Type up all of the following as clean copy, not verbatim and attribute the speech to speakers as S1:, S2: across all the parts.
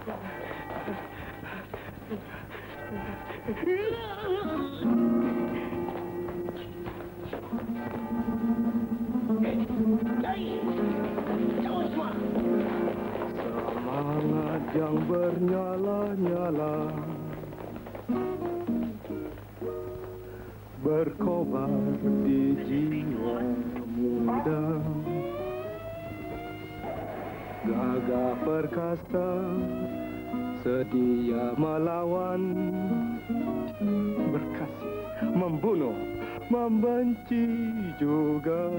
S1: Semangat yang bernyala-nyala berkobar di jiwa muda, gagah perkasa sedia melawan, berkasih, membunuh, membenci juga.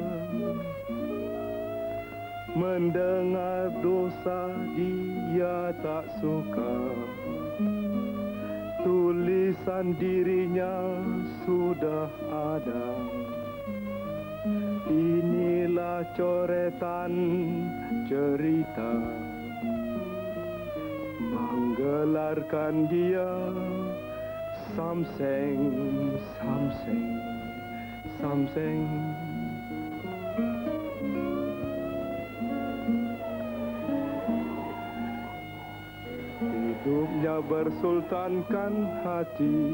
S1: Mendengar dosa dia tak suka, tulisan dirinya sudah ada. Inilah coretan cerita menggelarkan dia, Samseng, Samseng, Samseng. Hidupnya bersultankan hati,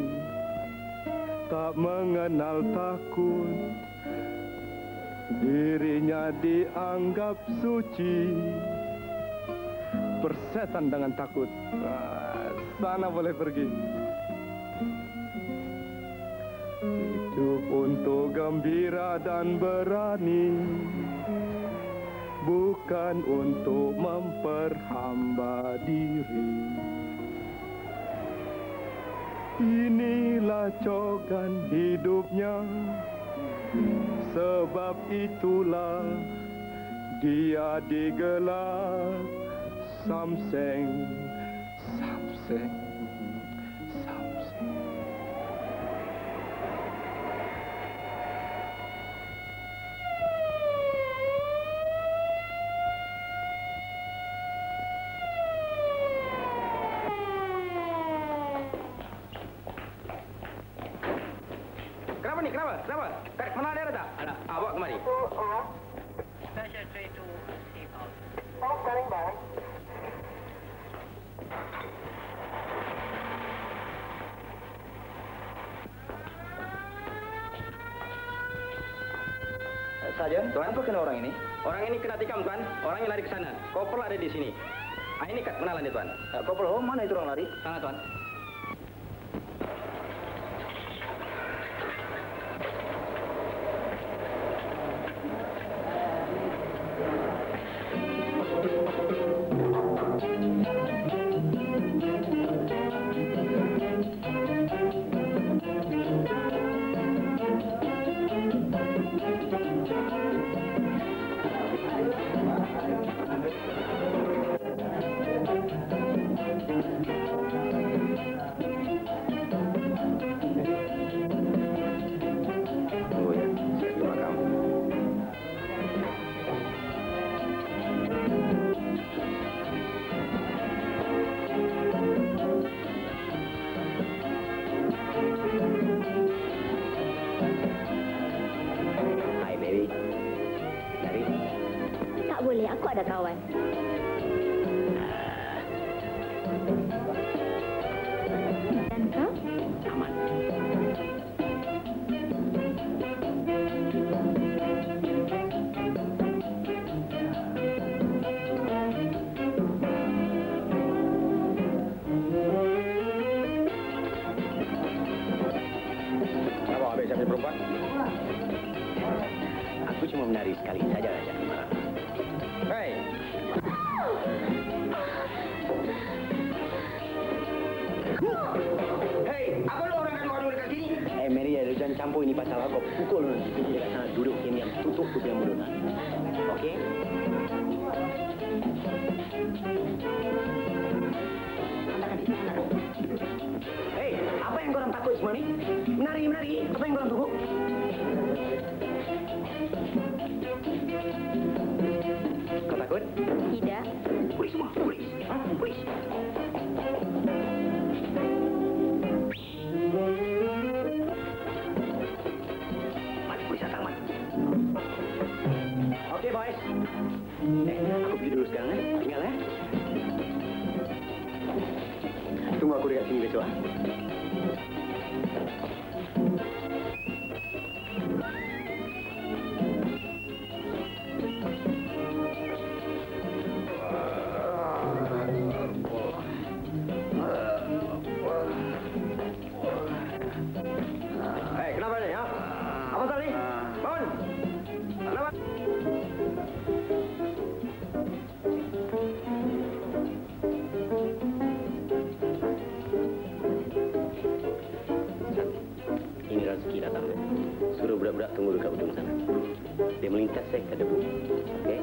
S1: tak mengenal takut. Dirinya dianggap suci, persetan dengan takut. Sana boleh pergi. Hidup untuk gembira dan berani, bukan untuk memperhamba diri. Inilah cogan hidupnya, sebab itulah dia digelar Samseng, Samseng, Samseng.
S2: Kenapa ni? Kenapa? Kenapa? Mana dia ada? Ada. Bawa kemari.
S3: Station 32, Seabound.
S4: Oh, standing by.
S2: Sarjan, Tuan apa kena orang ini? Orang ini kena tikam, Tuan. Orangnya lari ke sana. Kopel ada di sini. Ini kat kenalan dia, Tuan. Kopel, mana itu orang lari? Sana, Tuan.
S5: Tak boleh, aku ada kawan. Dan kau?
S2: Aman. Kenapa habis sampai perempuan? Aku cuma menari sekali saja, Raja. Hei! Hei, apa lu orang kandung dekat sini? Mary, ya, jangan campur ini pasal aku. Pukul lu. Pergi dekat sana, duduk diam-diam. Tutup tu yang mulut. Okey? Hei, apa yang korang takut semua ni? Menari. Apa yang korang tunggu? Kau takut?
S5: Tidak.
S2: Polis semua, polis. Polis. Mari, polis datang, mari. Okey, boys. Aku pergi dulu sekarang, tinggal,
S4: aku dekat sini besok.
S2: Kenapa ni? Ha? Apa pasal ni? Bangun! Kenapa?
S4: Ini rezeki datang. Suruh budak-budak tunggu dekat ujung sana. Dia melintas saya ke debu. Okey?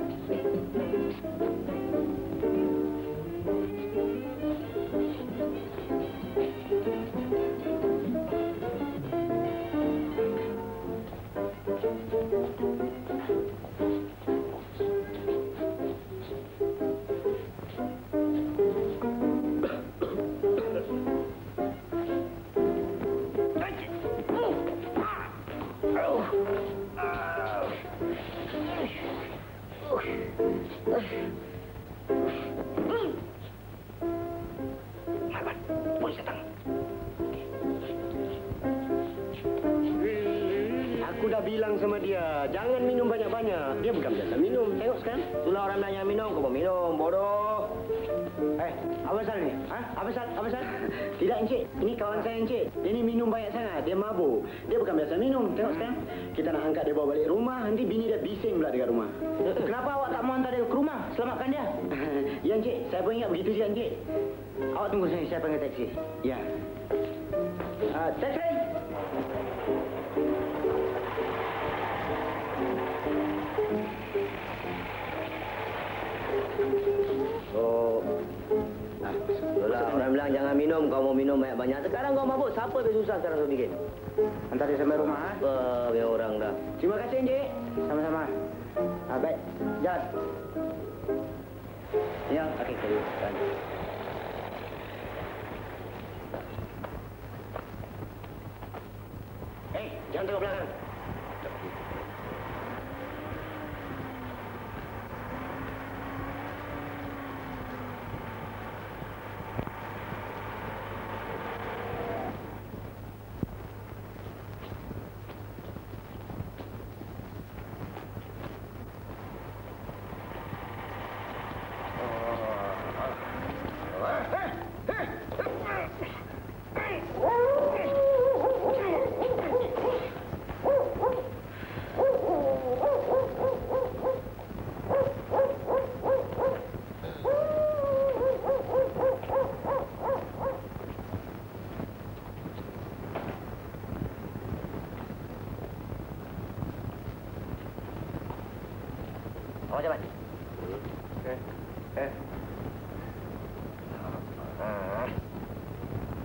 S2: Polis datang.
S4: Aku dah bilang sama dia, jangan minum banyak-banyak. Dia bukan biasa minum. Tengok sekarang.
S2: Itulah orang bilang jangan minum, kau mau minum, bodoh.
S4: Apa pasal ni? Ha? Apa pasal? Apa pasal? Tidak, Encik. Ini kawan saya, Encik. Dia ni minum banyak sangat. Dia mabuk. Dia bukan biasa minum. Tengok sekarang. Kita nak angkat dia bawa balik rumah. Nanti bini dia bising pula dekat rumah.
S2: Kenapa awak tak mau hantar dia ke rumah? Selamatkan dia.
S4: Ya, Encik. Saya pun ingat begitu je, Encik. Awak tunggu sini. Saya panggil taksi. Ya. Taksi!
S2: Oh. Itulah orang bilang jangan minum, kau mau minum banyak-banyak. Sekarang kau mabuk, siapa lebih susah sekarang kau bikin?
S4: Hantar dia sampai rumah. Ha?
S2: Apa punya orang dah.
S4: Terima kasih, Encik. Sama-sama. Baik. Jalan.
S2: Ya, okey, kali.
S4: Jangan tengok belakang.
S2: Awak cepat.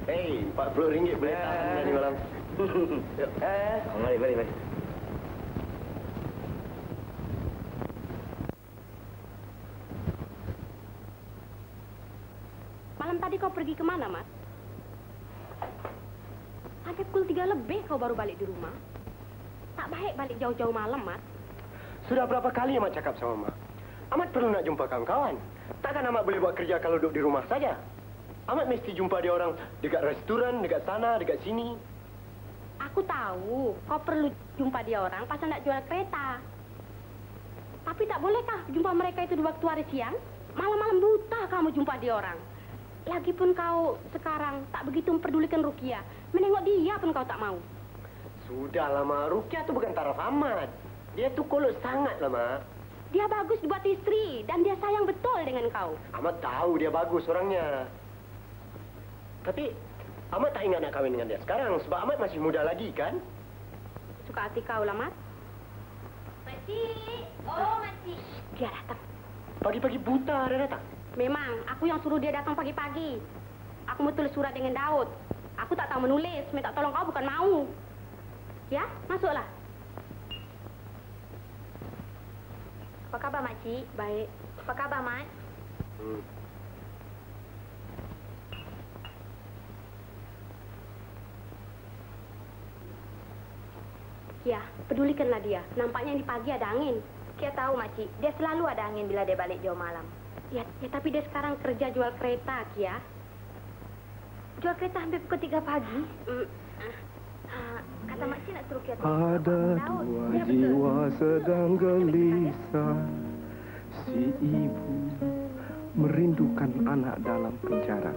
S4: Hei, RM40 boleh tahan tadi malam.
S2: Mari.
S5: Malam tadi kau pergi kemana, Mat? Sampai pukul 3 lebih kau baru balik di rumah. Tak baik balik jauh-jauh malam, Mat.
S4: Sudah berapa kali Amat cakap sama Mak? Amat perlu nak jumpa kawan-kawan. Takkan Amat boleh buat kerja kalau duduk di rumah saja? Amat mesti jumpa dia orang dekat restoran, dekat sana, dekat sini.
S5: Aku tahu kau perlu jumpa dia orang pasal nak jual kereta. Tapi tak bolehkah jumpa mereka itu di waktu hari siang? Malam-malam buta kamu jumpa dia orang. Lagipun kau sekarang tak begitu memperdulikan Rukia. Menengok dia pun kau tak mau.
S4: Sudahlah, Mak. Rukia tu bukan taraf Amat. Dia tu kolot sangatlah, Mak.
S5: Dia bagus dibuat istri dan dia sayang betul dengan kau.
S4: Amat tahu dia bagus orangnya. Tapi Amat tak ingat nak kahwin dengan dia sekarang sebab Amat masih muda lagi, kan?
S5: Suka hati kau lah, Mat. Makcik! Oh, Makcik! Dia datang.
S4: Pagi-pagi buta dia datang.
S5: Memang, aku yang suruh dia datang pagi-pagi. Aku mau tulis surat dengan Daud. Aku tak tahu menulis, minta tolong kau bukan mau. Ya, masuklah. Apa kabar, Makcik? Baik. Apa kabar, Mat? Ya, pedulikanlah dia. Nampaknya di pagi ada angin. Kia tahu, Makcik. Dia selalu ada angin bila dia balik jauh malam. Ya, tapi dia sekarang kerja jual kereta, Kia. jual kereta hampir pukul 3 pagi. Kata makcik nak suruh kereta.
S1: Ada dua jiwa sedang gelisah. Si ibu merindukan anak dalam penjara.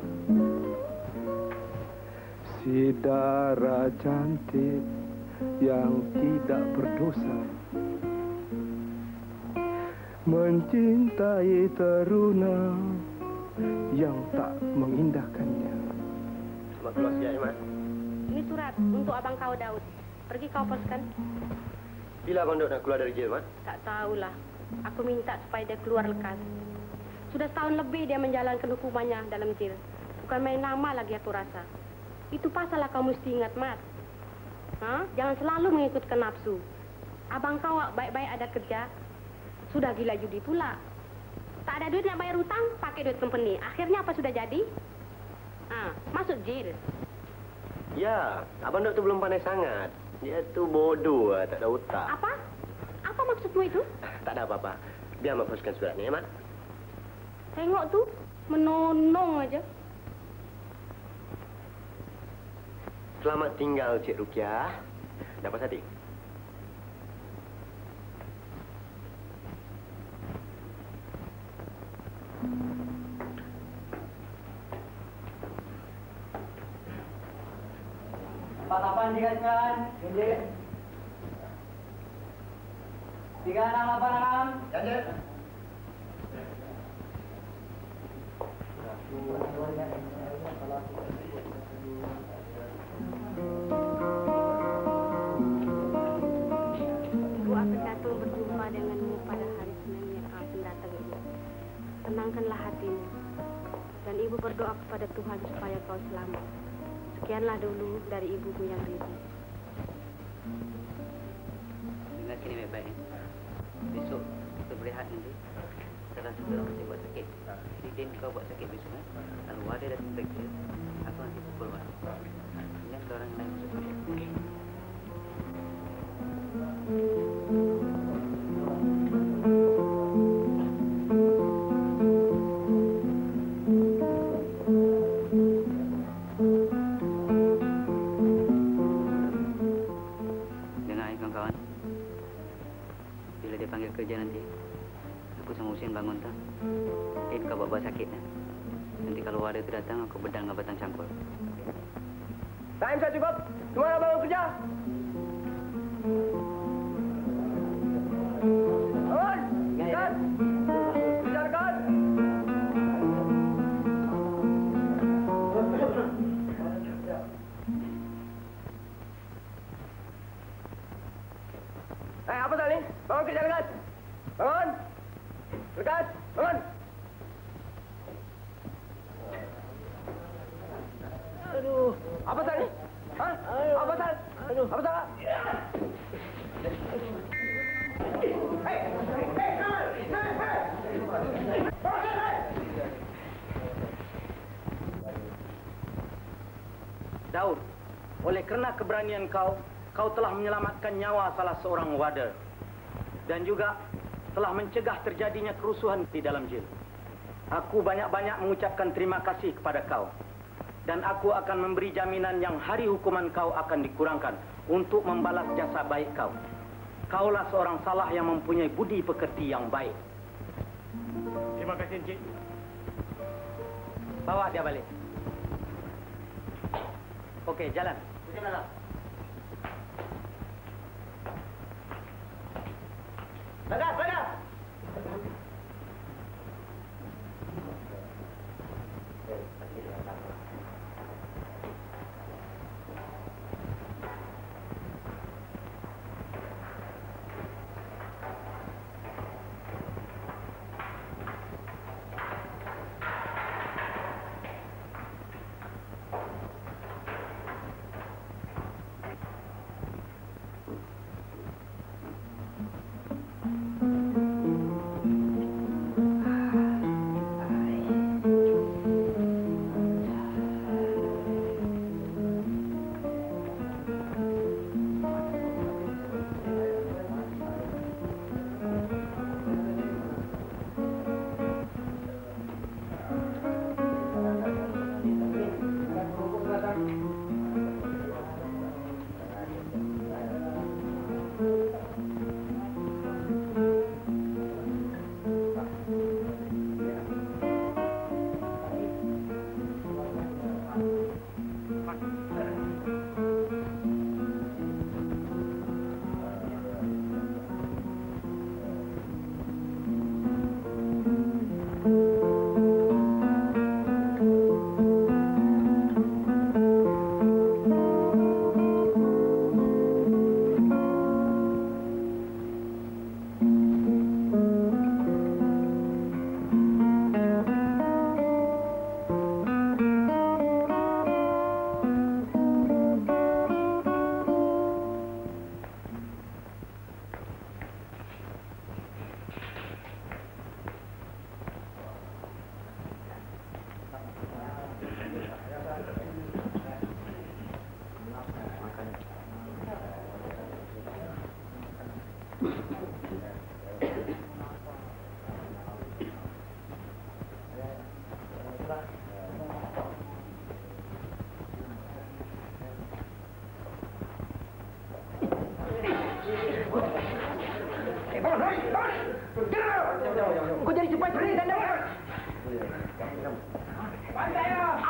S1: Si dara cantik yang tidak berdosa mencintai teruna yang tak mengindahkannya.
S4: Selamat keluar siap, Mat.
S5: Ini surat untuk abang kau Daud. Pergi kau poskan.
S4: Bila Abang Daud nak keluar dari jail, Mat?
S5: Tak tahulah. Aku minta supaya dia keluar lekas. Sudah setahun lebih dia menjalankan hukumannya dalam jail. Bukan main lama lagi aku rasa. Itu pasalah kau mesti ingat, Mat. Jangan selalu mengikutkan nafsu. Abang kau baik-baik ada kerja. Sudah gila judi pula. Tak ada duit nak bayar hutang, pakai duit company. Akhirnya apa sudah jadi? Masuk jail.
S4: Ya, Abang Daud tu belum pandai sangat. Dia tu bodoh, tak ada otak.
S5: Apa? Apa maksudmu itu?
S4: Tak ada apa-apa. Biar Mak hapuskan surat ni, ya, Mat.
S5: Tengok tu, menonong aja.
S4: Selamat tinggal, Cik Rukiah. Dapat hati.
S2: Lapan tiga sembilan, janji. 3686.
S4: Janji.
S5: Ibu akan datang berjumpa denganmu pada hari Senin yang akan datang ini. Tenangkanlah hatimu. Dan ibu berdoa kepada Tuhan supaya kau selamat. Sekianlah dulu dari ibuku yang Ridi.
S2: Dengar sini baik-baik. Besok kita berehat nanti. Setelah kita mesti buat sakit. Sidin kau buat sakit besok. Kalau ada dah fracture, aku nanti pukul balik. Ingat orang lain masuk. Kerja nanti. Aku sama Husin bangun tak? Kau bawa sakit tak? Nanti kalau wadah tu datang, aku bedang dengan batang cangkul.
S1: Time sudah cukup. Semua orang bangun kerja. Bangun. Kan? Kerjakan. Apa tak ni? Bangun kerja lekas. Bangun. Lekas. Bangun. Aduh. Apa tak ni? Apa tak? Apa tak?
S2: Daud, oleh kerana keberanian kau telah menyelamatkan nyawa salah seorang warder. Dan juga telah mencegah terjadinya kerusuhan di dalam jail. Aku banyak-banyak mengucapkan terima kasih kepada kau. Dan aku akan memberi jaminan yang hari hukuman kau akan dikurangkan untuk membalas jasa baik kau. Kaulah seorang salah yang mempunyai budi pekerti yang baik.
S1: Terima kasih, Encik.
S2: Bawa dia balik. Okey, jalan.
S4: Lekas, lekas!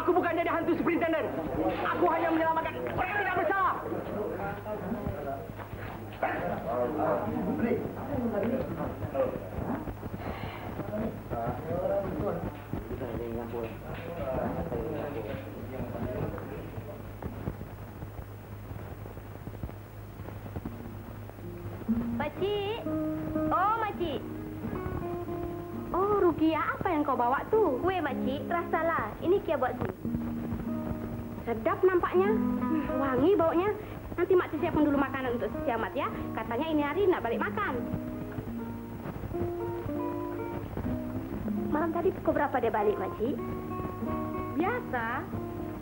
S1: Aku bukan jadi hantu superintenden. Aku hanya menyelamatkan orang yang tidak bersalah.
S5: Makcik. Oh, makcik. Oh, Rukia, apa yang kau bawa tu? Kue, makcik. Rasalah. Ini Kia buat tu. Sedap nampaknya. Wangi baunya. Nanti makcik siapkan dulu makanan untuk si Amat ya. Katanya ini hari nak balik makan. Malam tadi pukul berapa dia balik, makcik? Biasa.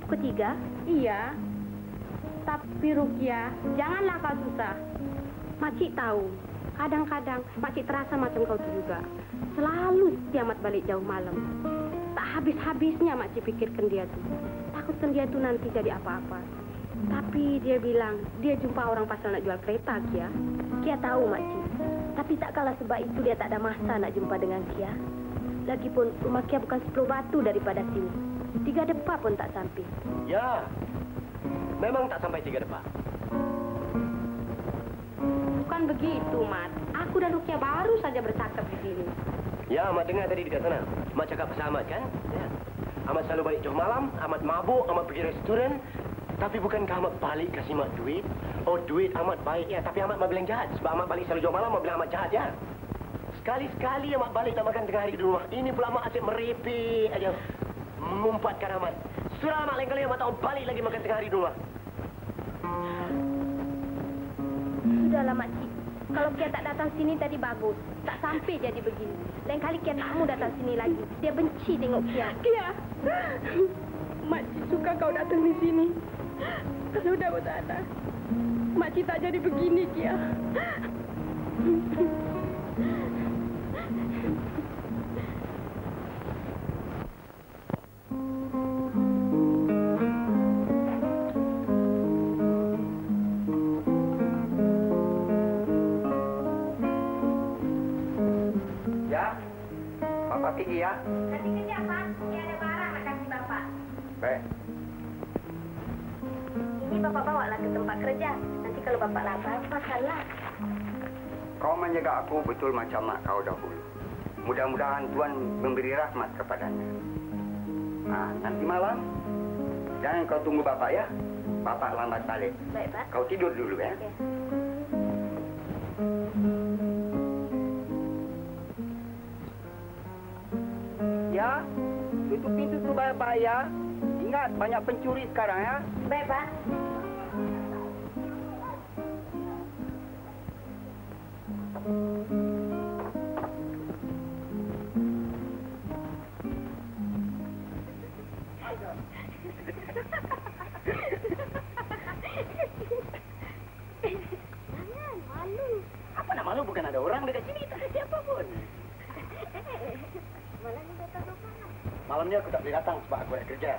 S5: Pukul 3? Iya. Tapi Rukia, janganlah kau susah. Makcik tahu, kadang-kadang makcik terasa macam kau tu juga. Selalu si Amat balik jauh malam. Tak habis-habisnya makcik pikirkan dia tu. Takutkan dia tu nanti jadi apa-apa. Tapi dia bilang, dia jumpa orang pasal nak jual kereta, Kia. Kia tahu, makcik. Tapi tak kalah sebab itu dia tak ada masa nak jumpa dengan Kia. Lagipun rumah Kia bukan 10 batu daripada sini. 3 depa pun tak sampai.
S1: Ya, memang tak sampai 3 depa.
S5: Bukan begitu, Mat. Aku dan Rukia baru saja bercakap di sini.
S1: Ya, Amat dengar tadi dekat sana. Amat cakap pasal Amat kan? Ya. Amat selalu balik jauh malam, Amat mabuk, Amat pergi restoran. Tapi bukankah Amat balik kasih Mat duit? Oh, duit Amat baik ya, tapi Amat bilang jahat. Sebab Amat balik selalu jauh malam, Amat bilang Amat jahat ya. Sekali-sekali Amat balik nak makan tengah hari di rumah. Ini pula Amat asyik merepek aja. Mengumpatkan Amat. Sudah Amat lain kali Amat tahu balik lagi makan tengah hari di rumah.
S5: Sudahlah, makcik. Kalau Kia tak datang sini tadi bagus. Tak sampai jadi begini. Lain kali Kia tak mau datang sini lagi. Dia benci tengok Kia. Kia! Makcik suka kau datang di sini. Kalau dah tak ada, makcik tak jadi begini, Kia.
S1: Ya, Bapak pergi ya.
S5: Nanti kerja, Pak. Kia ada barang nak kasih Bapak.
S1: Baik.
S5: Ini Bapak bawalah ke tempat kerja. Nanti kalau Bapak lapar, makanlah.
S6: Kau menjaga aku betul macam mak kau dahulu. Mudah-mudahan Tuhan memberi rahmat kepadanya. Nanti malam, jangan kau tunggu Bapak ya. Bapak lambat balik.
S5: Baik, Pak.
S6: Kau tidur dulu ya.
S5: Oke.
S1: Ya, tutup pintu tu baik-baik ya. Ingat, banyak pencuri sekarang ya.
S5: Baik, Pak. Jangan, malu.
S1: Apa nak malu, bukan ada orang dekat sini. Tak ada siapa pun.
S5: Malah ni datang rumah.
S1: Malam ni aku tak boleh datang sebab aku ada kerja.